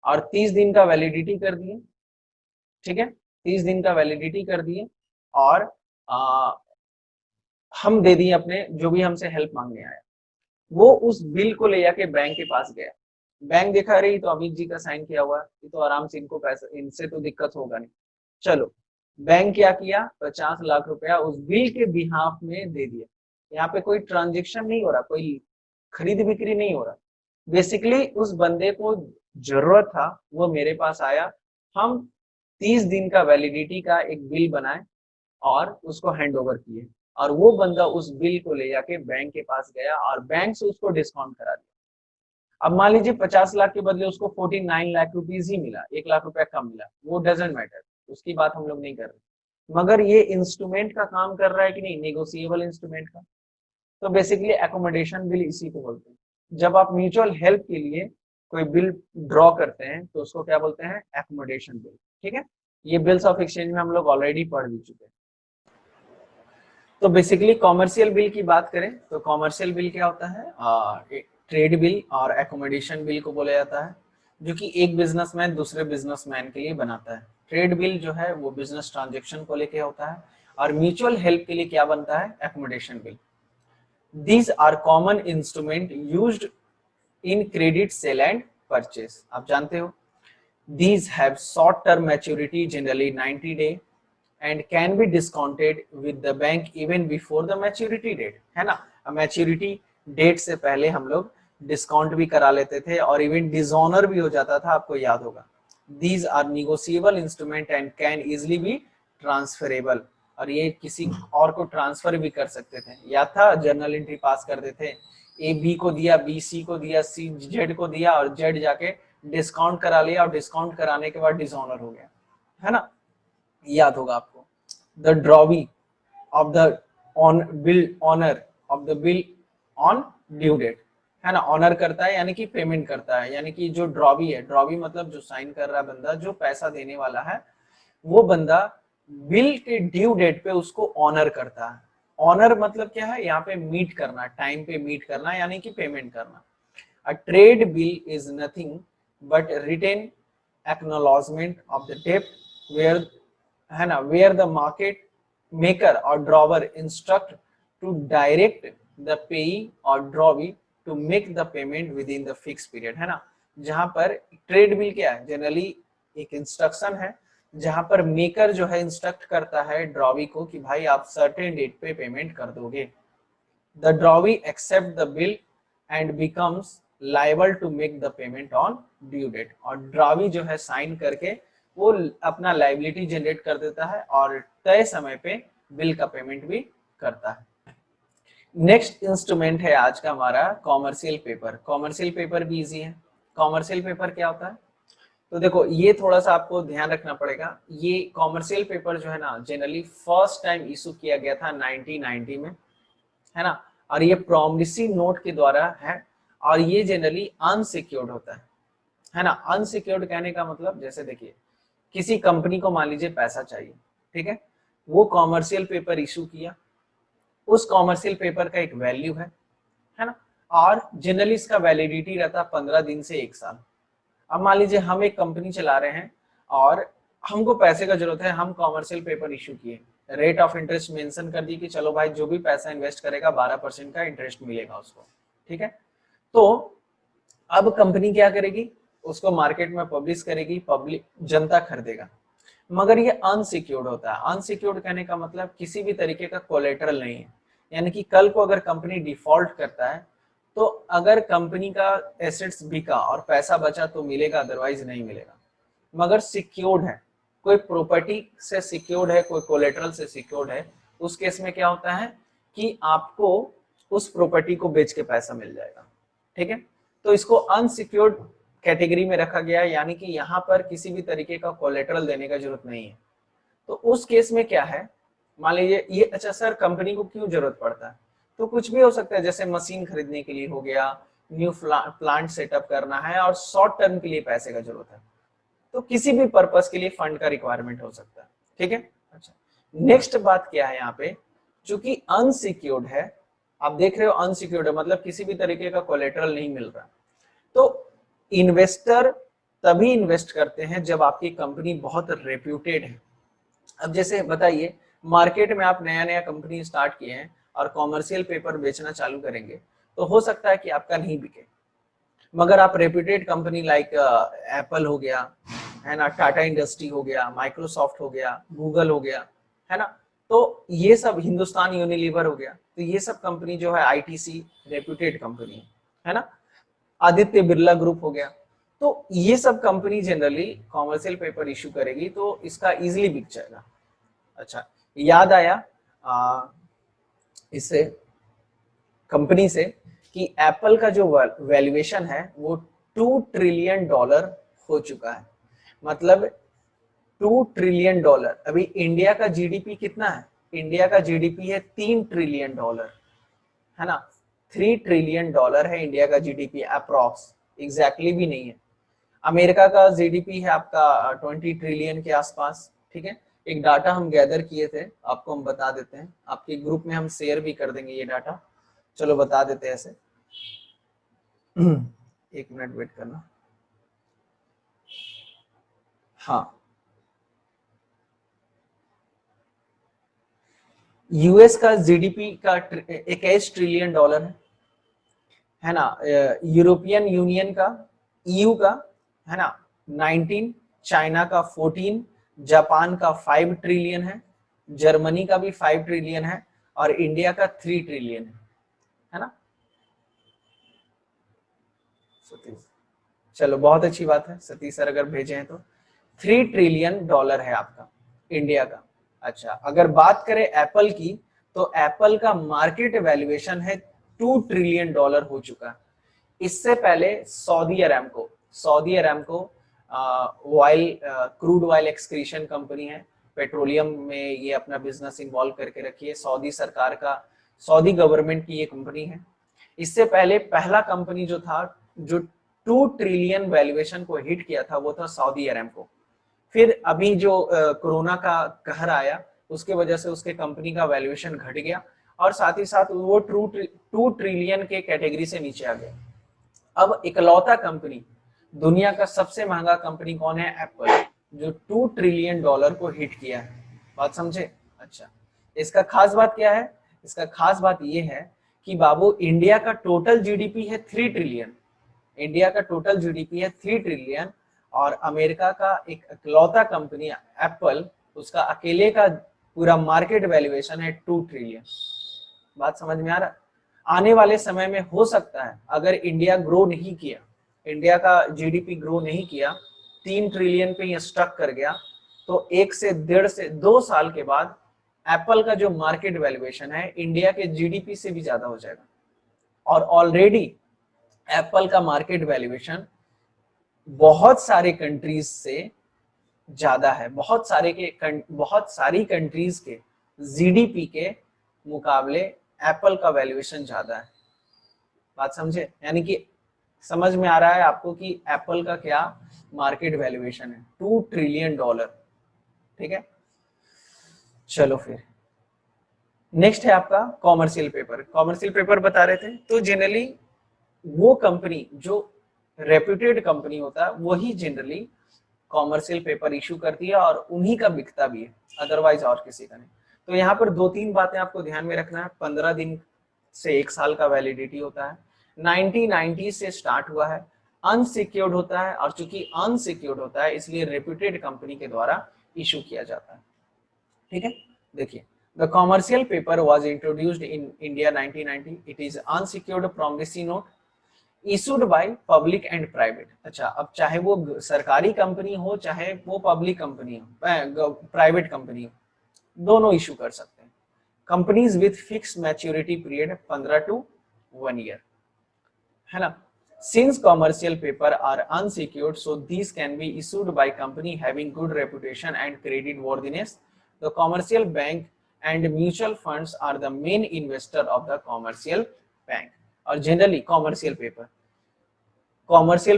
और 30 दिन का वैलिडिटी कर दिए। ठीक है, 30 दिन का वैलिडिटी कर दिए और हम दे दिए अपने जो भी हमसे हेल्प मांगने आया। वो उस बिल को ले जाके बैंक के पास गया, बैंक देखा रही तो अमित जी का साइन किया हुआ, ये तो आराम से इनको पैसा, इनसे तो दिक्कत होगा नहीं। चलो बैंक क्या किया, 50 लाख रुपया उस बिल के बिहाफ में दे दिया। यहाँ पे कोई ट्रांजेक्शन नहीं हो रहा, कोई खरीद बिक्री नहीं हो रहा। बेसिकली उस बंदे को जरूरत था, वो मेरे पास आया, हम 30 दिन का वैलिडिटी का एक बिल बनाए और उसको हैंड ओवर किए, और वो बंदा उस बिल को ले जाके बैंक के पास गया और बैंक से उसको डिस्काउंट करा दिया। अब मान लीजिए 50 लाख के बदले उसको 49 लाख रुपीज ही मिला, 1 लाख रुपया कम मिला, वो डजेंट मैटर, उसकी बात हम लोग नहीं कर रहे। मगर ये इंस्ट्रूमेंट का काम कर रहा है कि नहीं, नेगोशिएबल इंस्ट्रूमेंट का। तो बेसिकली एकोमोडेशन बिल इसी को बोलते हैं। जब आप म्यूचुअल हेल्प के लिए कोई बिल ड्रॉ करते हैं तो उसको क्या बोलते हैं, एकोमोडेशन बिल। ठीक है, ये बिल्स ऑफ एक्सचेंज में हम लोग ऑलरेडी पढ़ भी चुके हैं। तो बेसिकली कॉमर्शियल बिल की बात करें तो कॉमर्शियल बिल क्या होता है, ट्रेड बिल और एकोमोडेशन बिल को बोला जाता है, जो कि एक बिजनेसमैन दूसरे बिजनेसमैन के लिए बनाता है। ट्रेड बिल जो है वो बिजनेस ट्रांजेक्शन को लेके होता है और म्यूचुअल हेल्प के लिए क्या बनता है, accommodation bill. These are common instrument used in credit sale and purchase. आप जानते हो these have short term maturity, generally 90 day, and can be discounted with the bank even before the maturity date, है ना। Maturity date से पहले हम लोग discount भी करा लेते थे और इवन डिसऑनर भी हो जाता था, आपको याद होगा। these are negotiable instrument and can easily be transferable, और ये किसी और को ट्रांसफर भी कर सकते थे। याद था, जर्नल एंट्री पास करते थे, ए बी को दिया, बी सी को दिया, सी जेड को दिया, और जेड जाके डिस्काउंट करा लिया, और डिस्काउंट कराने के बाद डिसऑनर हो गया, है ना, याद होगा आपको। The drawee of the on bill honour of the bill on due date, है ना, ऑनर करता है यानी कि पेमेंट करता है, यानी कि जो ड्रॉवी है, ड्रॉवी मतलब जो साइन कर रहा है बंदा, जो पैसा देने वाला है, वो बंदा बिल के ड्यू डेट पे उसको ऑनर करता है। ऑनर मतलब क्या है, यहाँ पे मीट करना, टाइम पे मीट करना, यानी कि पेमेंट करना। A trade bill is nothing but written acknowledgement of the debt where, है ना, where the market maker or drawer instruct to direct the payee or drawee to make the payment within the fixed period, है ना। जहां पर trade bill क्या है, generally एक instruction है, जहां पर मेकर जो है इंस्ट्रक्ट करता है ड्रॉवी को कि भाई आप सर्टेन डेट पे पेमेंट कर दोगे। The drawee accept the bill and becomes liable to make the payment on due date, और ड्रावी जो है साइन करके वो अपना लाइबिलिटी जनरेट कर देता है और तय समय पे बिल का पेमेंट भी करता है। नेक्स्ट इंस्ट्रूमेंट है आज का हमारा कॉमर्शियल पेपर। कॉमर्शियल पेपर भी इजी है। कॉमर्शियल पेपर क्या होता है, तो देखो ये थोड़ा सा आपको ध्यान रखना पड़ेगा। ये कॉमर्शियल पेपर जो है ना, जनरली फर्स्ट टाइम इशू किया गया था 1990 में, है ना, और ये प्रोमिसरी नोट के द्वारा है, और ये जनरली अनसिक्योर्ड होता है ना। अनसिक्योर्ड कहने का मतलब, जैसे देखिए किसी कंपनी को मान लीजिए पैसा चाहिए, ठीक है, वो कॉमर्शियल पेपर इशू किया, उस कॉमर्शियल पेपर का एक वैल्यू है ना, और जनरली इसका वैलिडिटी रहता है 15 दिन से 1 साल। अब मान लीजिए हम एक कंपनी चला रहे हैं और हमको पैसे का जरूरत है, हम कॉमर्शियल पेपर इशू किए, रेट ऑफ इंटरेस्ट मेंशन कर दी कि चलो भाई जो भी पैसा इन्वेस्ट करेगा 12% का इंटरेस्ट मिलेगा उसको, ठीक है। तो अब कंपनी क्या करेगी, उसको मार्केट में पब्लिश करेगी, पब्लिक जनता खरीदेगा, मगर ये अनसिक्योर्ड होता है। अनसिक्योर्ड कहने का मतलब किसी भी तरीके का कोलेटरल नहीं है, यानी कि कल को अगर कंपनी डिफॉल्ट करता है तो अगर कंपनी का एसेट्स बिका और पैसा बचा तो मिलेगा, अदरवाइज नहीं मिलेगा। मगर सिक्योर्ड है, कोई प्रॉपर्टी से सिक्योर्ड है, कोई कोलेटरल से सिक्योर्ड है, उस केस में क्या होता है कि आपको उस प्रॉपर्टी को बेच के पैसा मिल जाएगा, ठीक है। तो इसको अनसिक्योर्ड कैटेगरी में रखा गया है, यानी कि यहाँ पर किसी भी तरीके का कोलेटरल देने का जरूरत नहीं है। तो उस केस में क्या है, मान लीजिए ये, अच्छा सर कंपनी को क्यों जरूरत पड़ता है, तो कुछ भी हो सकता है, जैसे मशीन खरीदने के लिए हो गया, न्यू प्लांट सेटअप करना है, और शॉर्ट टर्म के लिए पैसे का जरूरत है, तो किसी भी पर्पस के लिए फंड का रिक्वायरमेंट हो सकता है, ठीक है। अच्छा, नेक्स्ट बात क्या है यहाँ पे, चूंकि अनसिक्योर्ड है, आप देख रहे हो अनसिक्योर्ड है मतलब किसी भी तरीके का कोलेटरल नहीं मिल रहा, तो इन्वेस्टर तभी इन्वेस्ट करते हैं जब आपकी कंपनी बहुत रेप्यूटेड है। अब जैसे बताइए, मार्केट में आप नया नया कंपनी स्टार्ट किए हैं और कॉमर्शियल पेपर बेचना चालू करेंगे, तो हो सकता है कि आपका नहीं बिके, मगर आप रेप्यूटेड कंपनी लाइक एप्पल हो गया, है ना, टाटा इंडस्ट्री हो गया, माइक्रोसॉफ्ट हो गया, गूगल हो गया, है ना, तो ये सब, हिंदुस्तान यूनिलीवर हो गया, तो ये सब कंपनी जो है आईटीसी रेप्यूटेड कंपनी है ना, आदित्य बिरला ग्रुप हो गया, तो ये सब company generally commercial paper issue करेगी, तो इसका इजीली बिक जाएगा। अच्छा, याद आया इससे कंपनी से कि एप्पल का जो वैल्यूएशन है वो $2 ट्रिलियन हो चुका है। मतलब $2 ट्रिलियन। अभी इंडिया का जीडीपी कितना है, इंडिया का जीडीपी है $3 ट्रिलियन, है ना, $3 ट्रिलियन है इंडिया का जीडीपी अप्रॉक्स, एग्जैक्टली भी नहीं है। अमेरिका का जीडीपी है आपका 20 ट्रिलियन के आसपास, ठीक है। एक डाटा हम गैदर किए थे, आपको हम बता देते हैं, आपके ग्रुप में हम शेयर भी कर देंगे ये डाटा, चलो बता देते हैं ऐसे। 1 मिनट वेट करना। हाँ, यूएस का जीडीपी का 21 ट्रिलियन डॉलर है ना। यूरोपियन यूनियन का, ईयू का, है ना, 19, चाइना का 14, जापान का 5 ट्रिलियन है, जर्मनी का भी 5 ट्रिलियन है, और इंडिया का 3 ट्रिलियन है ना। सतीश, चलो बहुत अच्छी बात है, सतीश सर अगर भेजे हैं तो 3 ट्रिलियन डॉलर है आपका इंडिया का। अच्छा, अगर बात करें एप्पल की, तो एप्पल का मार्केट वैल्यूएशन है 2 ट्रिलियन डॉलर हो चुका है। इससे पहले Saudi Aramco oil, crude oil excretion company है, पेट्रोलियम में ये अपना बिजनेस इन्वॉल्व करके रखी है, सऊदी सरकार का, सऊदी गवर्नमेंट की ये कंपनी है। इससे पहले पहला कंपनी जो था जो 2 ट्रिलियन वैल्यूएशन को हिट किया था वो था सऊदी अरामको। फिर अभी जो कोरोना का कहर आया उसके वजह से उसके कंपनी का वैल्यूएशन घट गया, और साथ ही साथ वो 2 ट्रिलियन के कैटेगरी से नीचे आ गया। अब इकलौता कंपनी, दुनिया का सबसे महंगा कंपनी कौन है? एप्पल, जो 2 ट्रिलियन डॉलर को हिट किया है। बात समझे? अच्छा, इसका खास बात क्या है? इसका खास बात यह है कि बाबू इंडिया का टोटल जीडीपी है 3 ट्रिलियन, इंडिया का टोटल जीडीपी है 3 ट्रिलियन, और अमेरिका का एक इकलौता कंपनी एप्पल, उसका अकेले का पूरा मार्केट वैल्यूएशन है 2 ट्रिलियन। बात समझ में आ रहा? आने वाले समय में हो सकता है अगर इंडिया ग्रो नहीं किया, इंडिया का जीडीपी ग्रो नहीं किया, 3 ट्रिलियन पे ये स्टक कर गया, तो 1 से 1.5 से 2 साल के बाद एप्पल का जो मार्केट वैल्यूएशन है इंडिया के जीडीपी से भी ज्यादा हो जाएगा। और ऑलरेडी एप्पल का मार्केट वैल्यूएशन बहुत सारे कंट्रीज से ज्यादा है, बहुत सारी कंट्रीज के जीडीपी के मुकाबले एप्पल का वैल्यूएशन ज्यादा है। बात समझे? यानी कि समझ में आ रहा है आपको कि एप्पल का क्या मार्केट वैल्यूएशन है, 2 ट्रिलियन डॉलर। ठीक है, चलो फिर नेक्स्ट है आपका कॉमर्शियल पेपर। कॉमर्शियल पेपर बता रहे थे, तो जनरली वो कंपनी जो रेप्यूटेड कंपनी होता है वही जनरली कॉमर्शियल पेपर इशू करती है, और उन्हीं का बिकता भी है, अदरवाइज और किसी का नहीं। तो यहाँ पर 2-3 बातें आपको ध्यान में रखना है। 15 दिन से 1 साल का वैलिडिटी होता है, 1990 से स्टार्ट हुआ है, अनसिक्योर्ड होता है, और चूंकि अनसिक्योर्ड होता है इसलिए रेप्यूटेड कंपनी के द्वारा इशू किया जाता है। ठीक है, देखिए, the commercial paper was introduced in India 1990। It is unsecured promissory note issued by public and private. अच्छा, अब चाहे वो सरकारी कंपनी हो चाहे वो पब्लिक कंपनी हो, प्राइवेट कंपनी हो, दोनों इशू कर सकते हैं। Companies with fix maturity period 15 to 1 year, है ना। Since commercial paper are unsecured, so these can be issued by company having good reputation and credit worthiness. The commercial bank and mutual funds are the main investor of the commercial bank. और generally commercial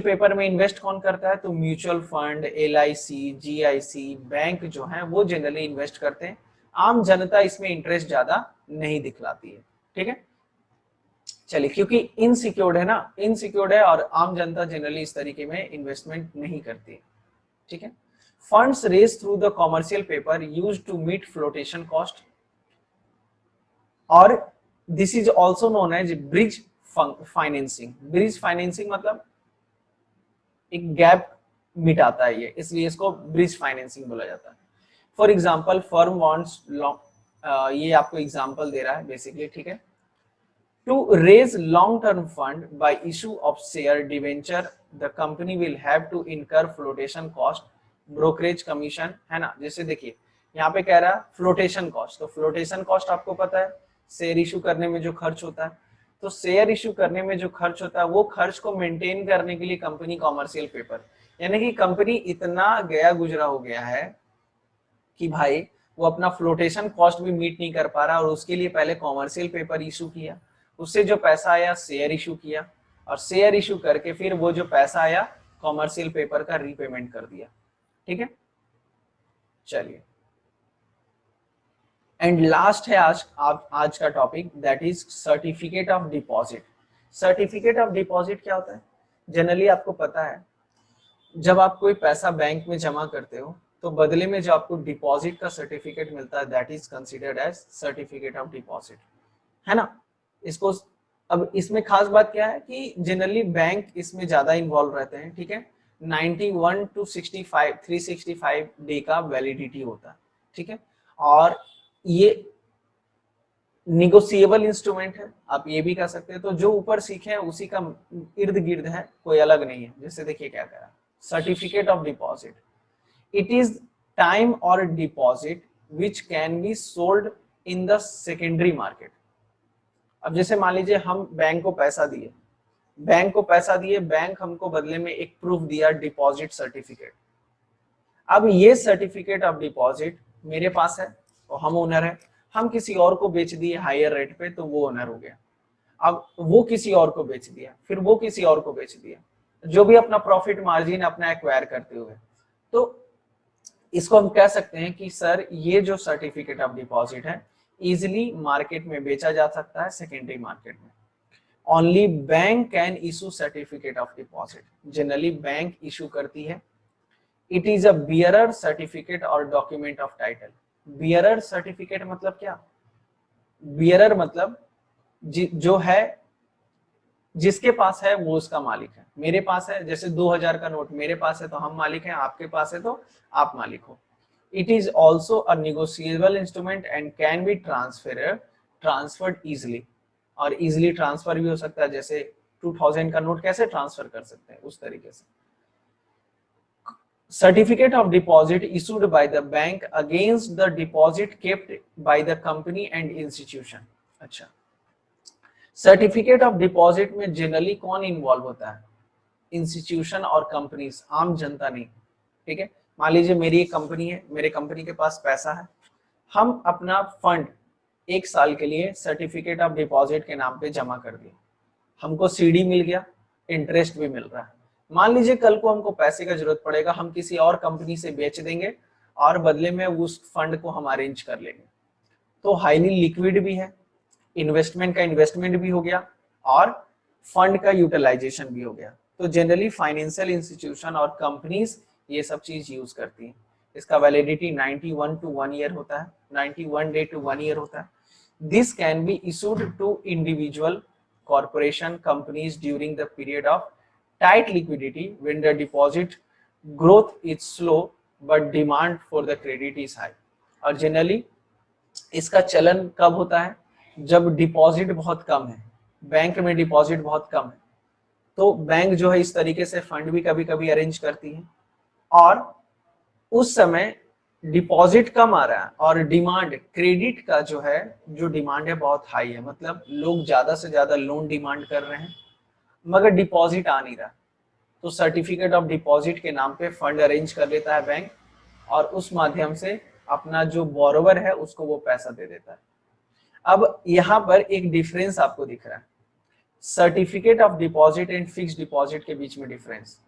paper में invest कौन करता है? तो mutual fund, LIC, GIC, bank जो है वो generally invest करते हैं। आम जनता इसमें इंटरेस्ट ज्यादा नहीं दिखलाती है। ठीक है, चलिए, क्योंकि इनसिक्योर्ड है ना, इनसिक्योर्ड है, और आम जनता जनरली इस तरीके में इन्वेस्टमेंट नहीं करती है। ठीक है, funds raise through the commercial paper used to meet flotation cost, और this is also known as bridge financing. Bridge financing मतलब एक गैप मिटाता है ये, इसलिए इसको ब्रिज फाइनेंसिंग बोला जाता है। फॉर एग्जाम्पल, फर्म वांट्स ये आपको एग्जाम्पल दे रहा है बेसिकली। ठीक है, to raise long term fund by issue of share debenture, the company will have to incur flotation cost, brokerage commission, है ना। जैसे देखिए यहाँ पे कह रहा है फ्लोटेशन कॉस्ट, तो फ्लोटेशन कॉस्ट आपको पता है शेयर इशू करने में जो खर्च होता है, तो शेयर इशू करने में जो खर्च होता है वो खर्च को मेंटेन करने के लिए कंपनी कॉमर्शियल पेपर, यानी कि कंपनी इतना गया गुजरा हो गया है कि भाई वो अपना फ्लोटेशन कॉस्ट भी मीट नहीं कर पा रहा, और उसके लिए पहले कॉमर्शियल पेपर इशू किया, उससे जो पैसा आया शेयर इशू किया, और शेयर इशू करके फिर वो जो पैसा आया कॉमर्शियल पेपर का रीपेमेंट कर दिया। ठीक है, चलिए, एंड लास्ट है आज का topic, that is certificate of deposit. Certificate of deposit क्या होता है? जनरली आपको पता है, जब आप कोई पैसा बैंक में जमा करते हो तो बदले में जो आपको डिपॉजिट का सर्टिफिकेट मिलता है that is considered as certificate of deposit, है ना। इसको अब इसमें खास बात क्या है कि जनरली बैंक इसमें ज्यादा इन्वॉल्व रहते हैं, ठीक है। 91 टू 65 365 डे का वैलिडिटी होता है, ठीक है। और ये निगोशिएबल इंस्ट्रूमेंट है, आप ये भी कह सकते हैं। तो जो ऊपर सीखे हैं उसी का इर्द गिर्द है, कोई अलग नहीं है। जैसे देखिए क्या कह रहा है, certificate of deposit, it is time और deposit which can be sold in the secondary market. अब जैसे मान लीजिए हम बैंक को पैसा दिए, बैंक हमको बदले में एक प्रूफ दिया डिपॉजिट सर्टिफिकेट। अब ये सर्टिफिकेट ऑफ डिपॉजिट मेरे पास है तो हम ओनर है, हम किसी और को बेच दिए हायर रेट पे तो वो ओनर हो गया। अब वो किसी और को बेच दिया, फिर वो किसी और को बेच दिया, जो भी अपना प्रॉफिट मार्जिन अपना एक्वायर करते हुए। तो इसको हम कह सकते हैं कि सर ये जो सर्टिफिकेट ऑफ डिपॉजिट है इजिली मार्केट में बेचा जा सकता है, सेकेंडरी मार्केट में। Only bank can issue certificate of deposit, generally bank issue करती है। It is a bearer certificate और document of title. Bearer certificate मतलब क्या, बियरर मतलब जो है जिसके पास है वो उसका मालिक है। मेरे पास है, जैसे 2000 का नोट मेरे पास है तो हम मालिक हैं, आपके पास है तो आप मालिक हो। It is also a negotiable instrument and can be transferred easily, और इजिली ट्रांसफर भी हो सकता है। जैसे 2000 का नोट कैसे ट्रांसफर कर सकते हैं उस तरीके से। Certificate of deposit issued by the bank against the deposit kept by the company and institution. अच्छा, सर्टिफिकेट ऑफ डिपॉजिट में जनरली कौन इन्वॉल्व होता है, इंस्टीट्यूशन और कंपनीज, आम जनता नहीं, ठीक है। मान लीजिए मेरी एक कंपनी है, मेरे कंपनी के पास पैसा है, हम अपना फंड 1 साल के लिए सर्टिफिकेट ऑफ डिपॉजिट के नाम पे जमा कर दिया, हमको सीडी मिल गया, इंटरेस्ट भी मिल रहा है। मान लीजिए कल को हमको पैसे का जरूरत पड़ेगा, हम किसी और कंपनी से बेच देंगे और बदले में उस फंड को हम अरेंज कर लेंगे। तो हाईली लिक्विड भी है, इन्वेस्टमेंट का इन्वेस्टमेंट भी हो गया और फंड का यूटिलाइजेशन भी हो गया। तो जनरली फाइनेंशियल इंस्टीट्यूशन और कंपनीज ये सब चीज यूज करती हैं। इसका वैलिडिटी 91 टू 1 ईयर होता है, 91 डे टू 1 ईयर होता है। This can be issued to individual, corporation, companies during the period of tight liquidity when the deposit growth is slow but demand for the credit is high। और generally इसका चलन कब होता है, जब deposit बहुत कम है, बैंक में डिपॉजिट बहुत कम है, तो बैंक जो है इस तरीके से फंड भी कभी कभी अरेंज करती है। और उस समय डिपॉजिट कम आ रहा है और डिमांड क्रेडिट का जो है, जो डिमांड है बहुत हाई है, मतलब लोग ज्यादा से ज्यादा लोन डिमांड कर रहे हैं मगर डिपॉजिट आ नहीं रहा। तो सर्टिफिकेट ऑफ डिपॉजिट के नाम पे फंड अरेंज कर लेता है बैंक और उस माध्यम से अपना जो बोरोवर है उसको वो पैसा दे देता है। अब यहाँ पर एक डिफरेंस आपको दिख रहा है, certificate of deposit and fixed deposit के बीच में डिफरेंस।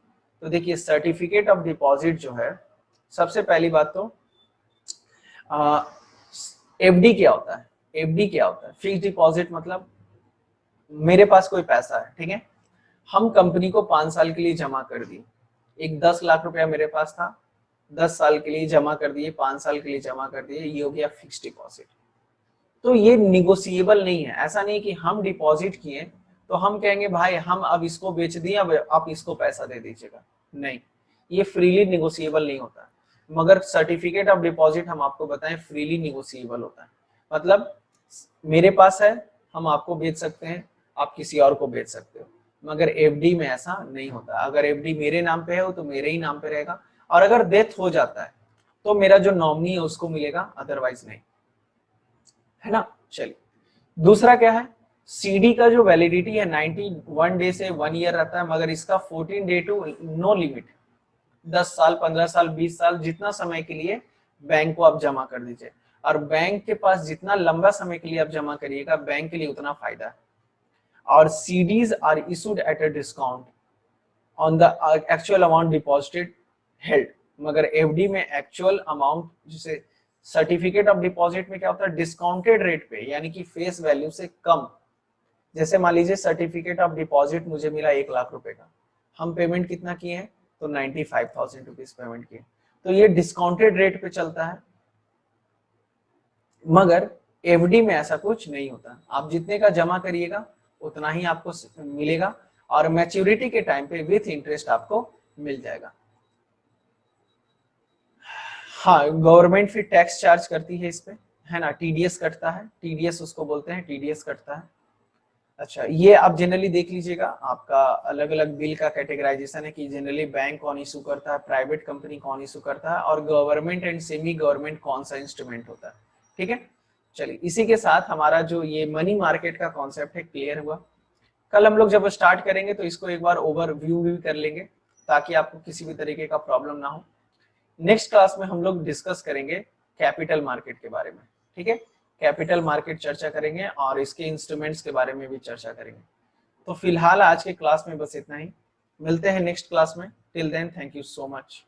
तो देखिए सर्टिफिकेट ऑफ डिपॉजिट जो है, सबसे पहली बात तो एफडी क्या होता है, एफडी क्या होता है, फिक्स्ड डिपॉजिट मतलब मेरे पास कोई पैसा है, ठीक है, हम कंपनी को 5 साल के लिए जमा कर दिए, एक 10 लाख रुपया मेरे पास था, 10 साल के लिए जमा कर दिए, 5 साल के लिए जमा कर दिए, ये हो गया फिक्स्ड डिपॉजिट। तो ये निगोशिएबल नहीं है, ऐसा नहीं कि हम डिपॉजिट किए तो हम कहेंगे भाई हम अब इसको बेच दिए, अब आप इसको पैसा दे दीजिएगा, नहीं, ये फ्रीली निगोशिएबल नहीं होता। मगर सर्टिफिकेट ऑफ डिपॉजिट हम आपको बताएं फ्रीली निगोशिएबल होता है। मतलब मेरे पास है, हम आपको बेच सकते हैं, आप किसी और को बेच सकते हो, मगर एफडी में ऐसा नहीं होता। अगर एफडी मेरे नाम पे है तो मेरे ही नाम पे रहेगा, और अगर डेथ हो जाता है तो मेरा जो नॉमिनी है उसको मिलेगा, अदरवाइज नहीं, है ना। चलिए दूसरा क्या है, सीडी का जो वैलिडिटी है 91 डे से 1 ईयर रहता है, मगर इसका 14 डे टू नो लिमिट, 10 साल 15 साल 20 साल जितना समय के लिए बैंक को आप जमा कर दीजिए, और बैंक के पास जितना लंबा समय के लिए आप जमा करिएगा बैंक के लिए उतना फायदा है। और CDs are issued at a discount on the actual amount deposited held, मगर एफडी में एक्चुअल अमाउंट, जैसे सर्टिफिकेट ऑफ डिपॉजिट में क्या होता है, डिस्काउंटेड रेट पे, यानी कि फेस वैल्यू से कम। जैसे मान लीजिए सर्टिफिकेट ऑफ डिपॉजिट मुझे मिला 1 लाख रुपए का, हम पेमेंट कितना किए हैं, तो 95,000 रुपीज पेमेंट किए, तो ये डिस्काउंटेड रेट पे चलता है, मगर एफडी में ऐसा कुछ नहीं होता। आप जितने का जमा करिएगा उतना ही आपको मिलेगा और मैच्योरिटी के टाइम पे विथ इंटरेस्ट आपको मिल जाएगा। हाँ, गवर्नमेंट फिर टैक्स चार्ज करती है इस पे, है ना, टीडीएस कटता है, टीडीएस उसको बोलते हैं, टीडीएस कटता है। अच्छा, ये आप जनरली देख लीजिएगा, आपका अलग अलग बिल का कैटेगराइजेशन है कि जनरली बैंक कौन इशू करता है, प्राइवेट कंपनी कौन इशू करता है, और गवर्नमेंट एंड सेमी गवर्नमेंट कौन सा इंस्ट्रूमेंट होता है। ठीक है, चलिए इसी के साथ हमारा जो ये मनी मार्केट का कॉन्सेप्ट है क्लियर हुआ। कल हम लोग जब स्टार्ट करेंगे तो इसको एक बार ओवरव्यू भी कर लेंगे ताकि आपको किसी भी तरीके का प्रॉब्लम ना हो। नेक्स्ट क्लास में हम लोग डिस्कस करेंगे कैपिटल मार्केट के बारे में। ठीक है, कैपिटल मार्केट चर्चा करेंगे और इसके इंस्ट्रूमेंट्स के बारे में भी चर्चा करेंगे। तो फिलहाल आज के क्लास में बस इतना ही, मिलते हैं नेक्स्ट क्लास में। Till then, thank you so much.